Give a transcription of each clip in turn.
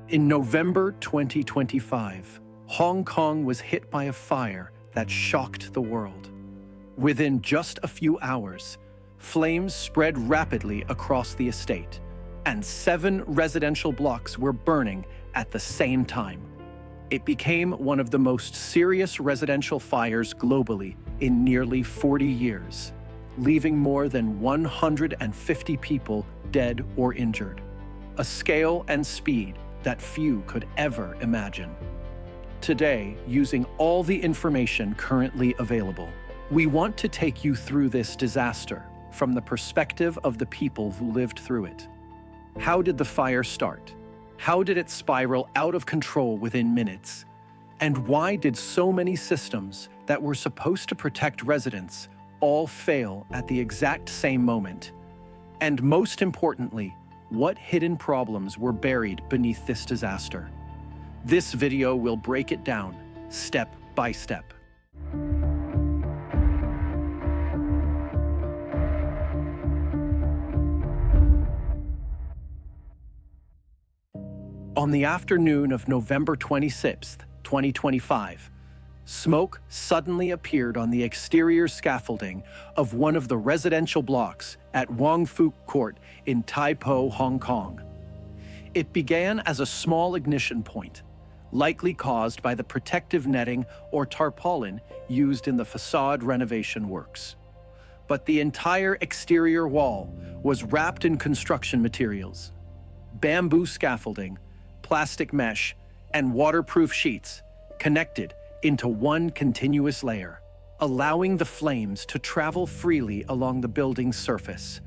In November 2025, Hong Kong was hit by a fire that shocked the world. Within just a few hours, flames spread rapidly across the estate, and 7 residential blocks were burning at the same time. It became one of the most serious residential fires globally in nearly 40 years, leaving more than 150 people dead or injured, a scale and speed that few could ever imagine. Today, using all the information currently available, we want to take you through this disaster from the perspective of the people who lived through it. How did the fire start? How did it spiral out of control within minutes? And why did so many systems that were supposed to protect residents all fail at the exact same moment? And most importantly, what hidden problems were buried beneath this disaster? This video will break it down, step by step. On the afternoon of November 26, 2025, smoke suddenly appeared on the exterior scaffolding of one of the residential blocks at Wang Fuk Court in Tai Po, Hong Kong. It began as a small ignition point, likely caused by the protective netting or tarpaulin used in the facade renovation works. But the entire exterior wall was wrapped in construction materials, bamboo scaffolding, plastic mesh, and waterproof sheets connected into one continuous layer, allowing the flames to travel freely along the building's surface.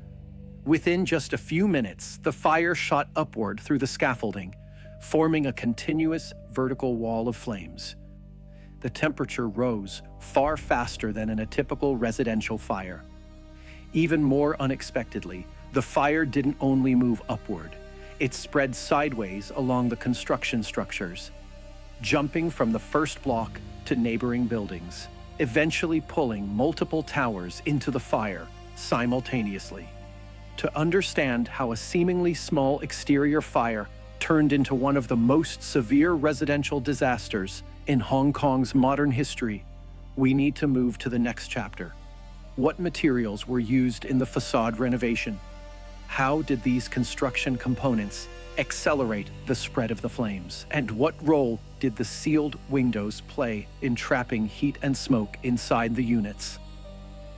Within just a few minutes, the fire shot upward through the scaffolding, forming a continuous vertical wall of flames. The temperature rose far faster than in a typical residential fire. Even more unexpectedly, the fire didn't only move upward, it spread sideways along the construction structures, jumping from the first block to neighboring buildings, eventually pulling multiple towers into the fire simultaneously. To understand how a seemingly small exterior fire turned into one of the most severe residential disasters in Hong Kong's modern history, we need to move to the next chapter. What materials were used in the facade renovation? How did these construction components accelerate the spread of the flames? And what role did the sealed windows play in trapping heat and smoke inside the units?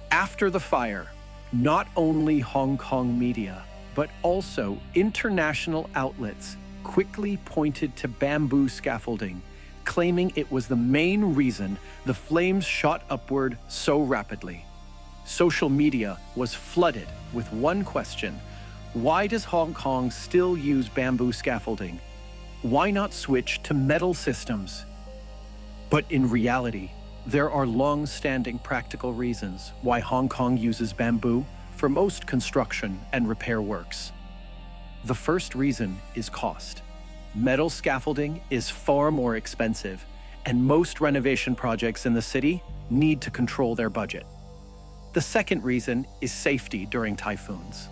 After the fire, not only Hong Kong media, but also international outlets quickly pointed to bamboo scaffolding, claiming it was the main reason the flames shot upward so rapidly. Social media was flooded with one question: why does Hong Kong still use bamboo scaffolding? Why not switch to metal systems? But in reality, there are long-standing practical reasons why Hong Kong uses bamboo for most construction and repair works. The first reason is cost. Metal scaffolding is far more expensive, and most renovation projects in the city need to control their budget. The second reason is safety during typhoons.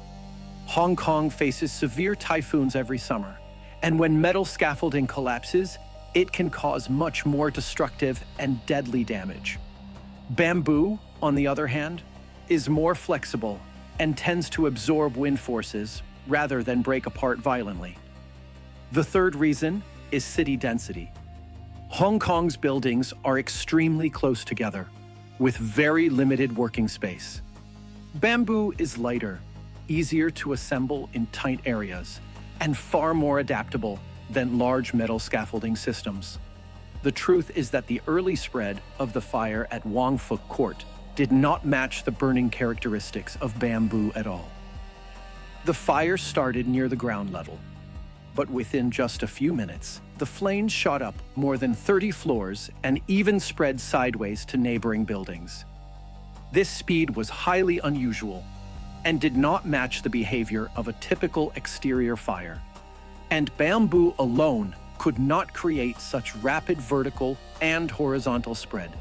Hong Kong faces severe typhoons every summer, and when metal scaffolding collapses, it can cause much more destructive and deadly damage. Bamboo, on the other hand, is more flexible and tends to absorb wind forces rather than break apart violently. The third reason is city density. Hong Kong's buildings are extremely close together, with very limited working space. Bamboo is lighter, easier to assemble in tight areas, and far more adaptable than large metal scaffolding systems. The truth is that the early spread of the fire at Wang Fuk Court did not match the burning characteristics of bamboo at all. The fire started near the ground level, but within just a few minutes, the flames shot up more than 30 floors and even spread sideways to neighboring buildings. This speed was highly unusual and did not match the behavior of a typical exterior fire. And bamboo alone could not create such rapid vertical and horizontal spread.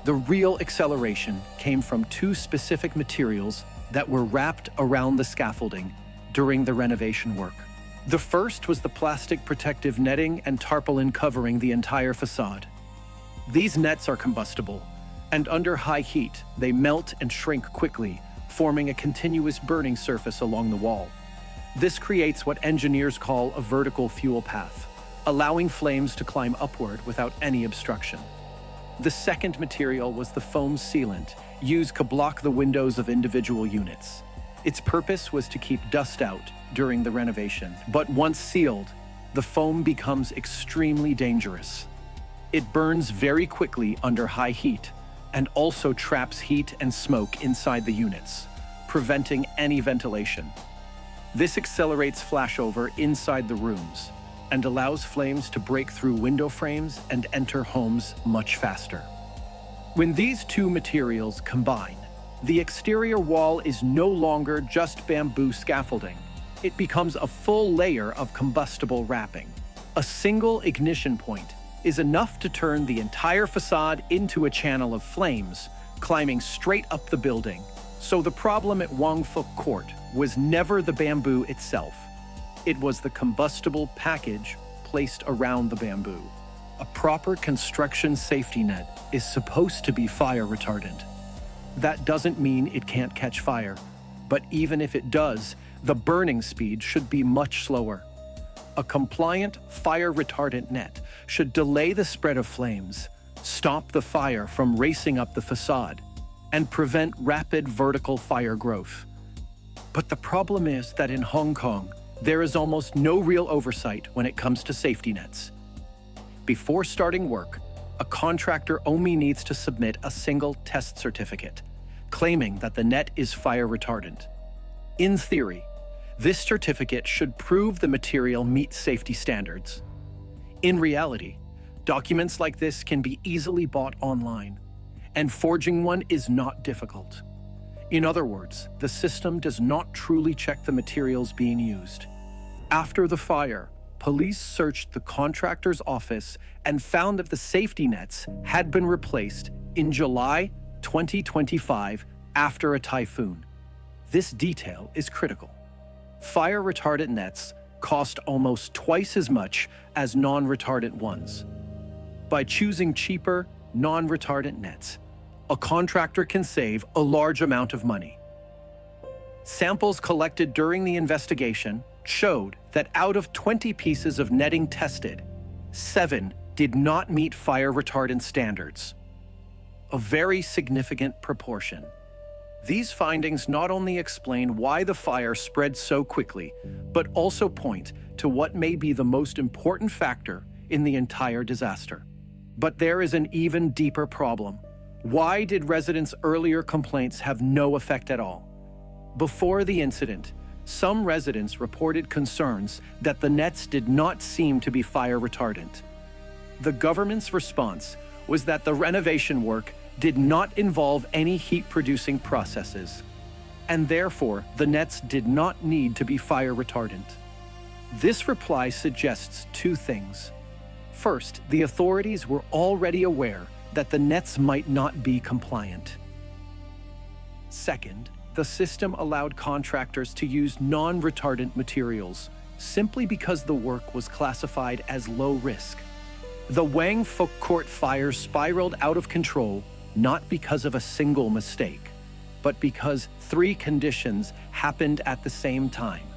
The real acceleration came from 2 specific materials that were wrapped around the scaffolding during the renovation work: The first was the plastic protective netting and tarpaulin covering the entire facade. These nets are combustible, and under high heat, they melt and shrink quickly, forming a continuous burning surface along the wall. This creates what engineers call a vertical fuel path, allowing flames to climb upward without any obstruction. The second material was the foam sealant, used to block the windows of individual units. Its purpose was to keep dust out during the renovation, but once sealed, the foam becomes extremely dangerous. It burns very quickly under high heat, and also traps heat and smoke inside the units, preventing any ventilation. This accelerates flashover inside the rooms and allows flames to break through window frames and enter homes much faster. When these two materials combine, the exterior wall is no longer just bamboo scaffolding. It becomes a full layer of combustible wrapping. A single ignition point is enough to turn the entire facade into a channel of flames, climbing straight up the building. So the problem at Wang Fuk Court was never the bamboo itself. It was the combustible package placed around the bamboo. A proper construction safety net is supposed to be fire retardant. That doesn't mean it can't catch fire, but even if it does, the burning speed should be much slower. A compliant fire retardant net should delay the spread of flames, stop the fire from racing up the facade, and prevent rapid vertical fire growth. But the problem is that in Hong Kong, there is almost no real oversight when it comes to safety nets. Before starting work, a contractor only needs to submit a single test certificate, claiming that the net is fire retardant. In theory, this certificate should prove the material meets safety standards. In reality, documents like this can be easily bought online, and forging one is not difficult. In other words, the system does not truly check the materials being used. After the fire, police searched the contractor's office and found that the safety nets had been replaced in July 2025 after a typhoon. This detail is critical. Fire retardant nets cost almost twice as much as non-retardant ones. By choosing cheaper, non-retardant nets, a contractor can save a large amount of money. Samples collected during the investigation showed that out of 20 pieces of netting tested, 7 did not meet fire retardant standards. A very significant proportion. These findings not only explain why the fire spread so quickly, but also point to what may be the most important factor in the entire disaster. But there is an even deeper problem. Why did residents' earlier complaints have no effect at all? Before the incident, some residents reported concerns that the nets did not seem to be fire retardant. The government's response was that the renovation work did not involve any heat-producing processes, and therefore the nets did not need to be fire retardant. This reply suggests two things. First, the authorities were already aware that the nets might not be compliant. Second, the system allowed contractors to use non-retardant materials simply because the work was classified as low risk. The Wang Fuk Court fire spiraled out of control not because of a single mistake, but because 3 conditions happened at the same time.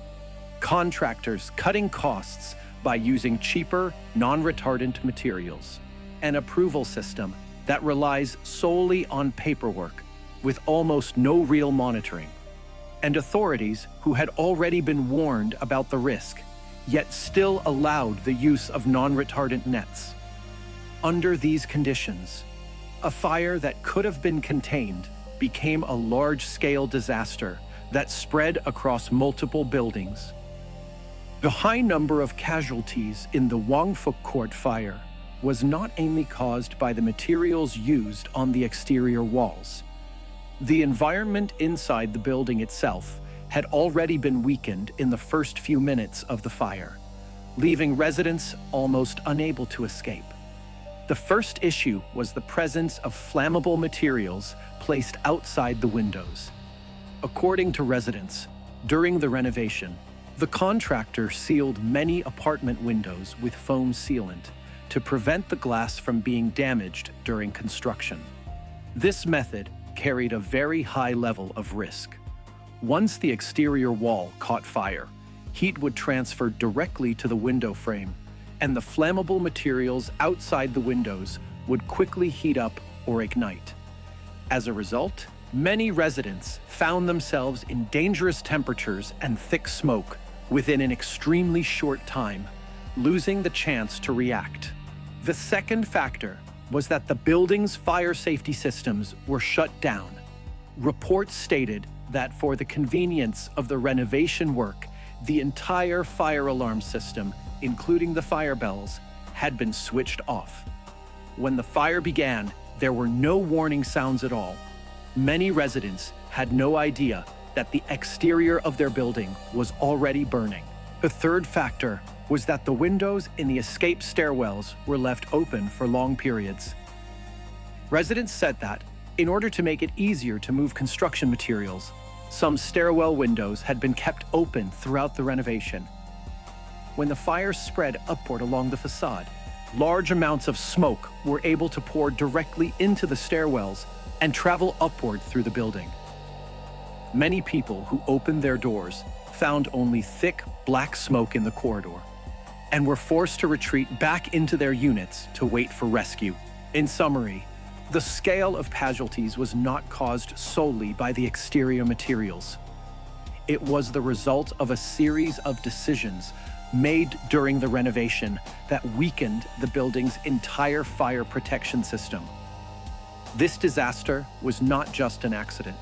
Contractors cutting costs by using cheaper, non-retardant materials, an approval system that relies solely on paperwork with almost no real monitoring, and authorities who had already been warned about the risk, yet still allowed the use of non-retardant nets. Under these conditions, a fire that could have been contained became a large-scale disaster that spread across multiple buildings. The high number of casualties in the Wang Fuk Court fire was not only caused by the materials used on the exterior walls. The environment inside the building itself had already been weakened in the first few minutes of the fire, leaving residents almost unable to escape. The first issue was the presence of flammable materials placed outside the windows. According to residents, during the renovation, The contractor sealed many apartment windows with foam sealant to prevent the glass from being damaged during construction. This method carried a very high level of risk. Once the exterior wall caught fire, heat would transfer directly to the window frame, and the flammable materials outside the windows would quickly heat up or ignite. As a result, many residents found themselves in dangerous temperatures and thick smoke within an extremely short time, losing the chance to react. The second factor was that the building's fire safety systems were shut down. Reports stated that for the convenience of the renovation work, the entire fire alarm system, including the fire bells, had been switched off. When the fire began, there were no warning sounds at all. Many residents had no idea that the exterior of their building was already burning. The third factor was that the windows in the escape stairwells were left open for long periods. Residents said that, in order to make it easier to move construction materials, some stairwell windows had been kept open throughout the renovation. When the fire spread upward along the facade, large amounts of smoke were able to pour directly into the stairwells and travel upward through the building. Many people who opened their doors found only thick, black smoke in the corridor and were forced to retreat back into their units to wait for rescue. In summary, the scale of casualties was not caused solely by the exterior materials. It was the result of a series of decisions made during the renovation that weakened the building's entire fire protection system. This disaster was not just an accident.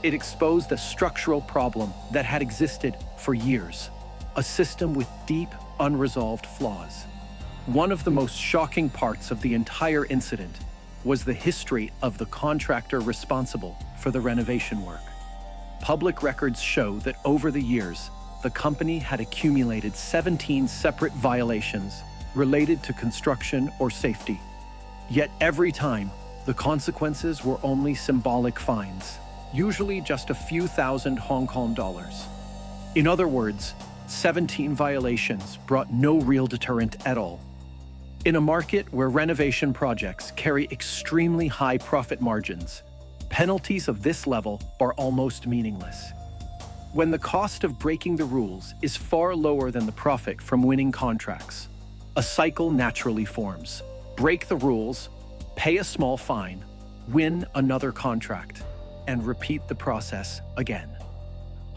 It exposed a structural problem that had existed for years, a system with deep, unresolved flaws. One of the most shocking parts of the entire incident was the history of the contractor responsible for the renovation work. Public records show that over the years, the company had accumulated 17 separate violations related to construction or safety. Yet every time, the consequences were only symbolic fines, usually just a few thousand Hong Kong dollars. In other words, 17 violations brought no real deterrent at all. In a market where renovation projects carry extremely high profit margins, penalties of this level are almost meaningless. When the cost of breaking the rules is far lower than the profit from winning contracts, a cycle naturally forms. Break the rules, pay a small fine, win another contract, and repeat the process again.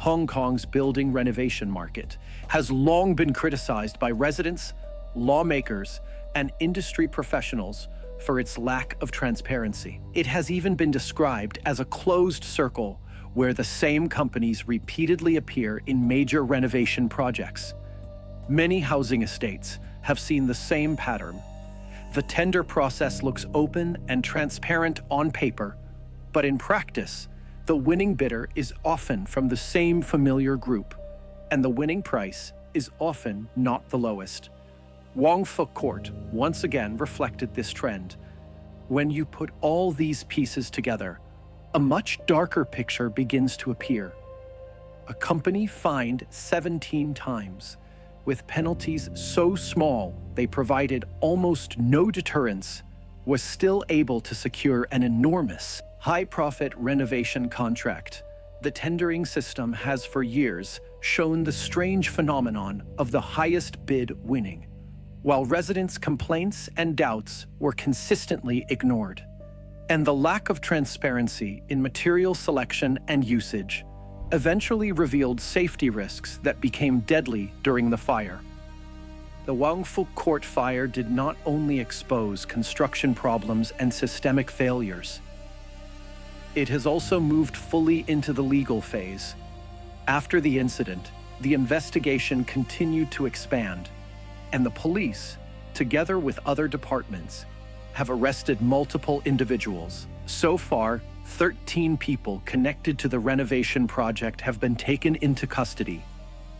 Hong Kong's building renovation market has long been criticized by residents, lawmakers, and industry professionals for its lack of transparency. It has even been described as a closed circle where the same companies repeatedly appear in major renovation projects. Many housing estates have seen the same pattern. The tender process looks open and transparent on paper, but in practice, the winning bidder is often from the same familiar group, and the winning price is often not the lowest. Wang Fuk Court once again reflected this trend. When you put all these pieces together, a much darker picture begins to appear. A company fined 17 times, with penalties so small they provided almost no deterrence, was still able to secure an enormous, high-profit renovation contract. The tendering system has for years shown the strange phenomenon of the highest bid winning, while residents' complaints and doubts were consistently ignored. And the lack of transparency in material selection and usage eventually revealed safety risks that became deadly during the fire. The Wang Fuk Court fire did not only expose construction problems and systemic failures, it has also moved fully into the legal phase. After the incident, the investigation continued to expand, and the police, together with other departments, have arrested multiple individuals. So far, 13 people connected to the renovation project have been taken into custody,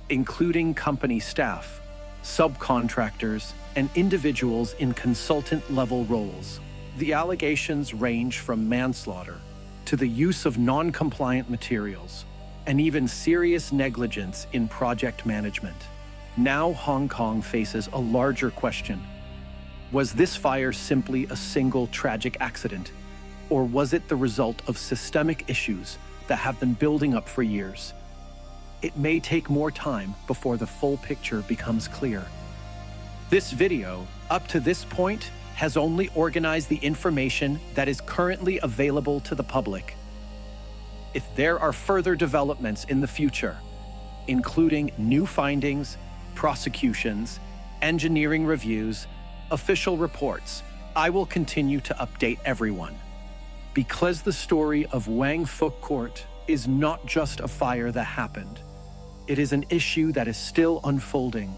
including company staff, subcontractors, and individuals in consultant-level roles. The allegations range from manslaughter to the use of non-compliant materials, and even serious negligence in project management. Now Hong Kong faces a larger question. Was this fire simply a single tragic accident, or was it the result of systemic issues that have been building up for years? It may take more time before the full picture becomes clear. This video, up to this point, has only organized the information that is currently available to the public. If there are further developments in the future, including new findings, prosecutions, engineering reviews, official reports, I will continue to update everyone. Because the story of Wang Fuk Court is not just a fire that happened, it is an issue that is still unfolding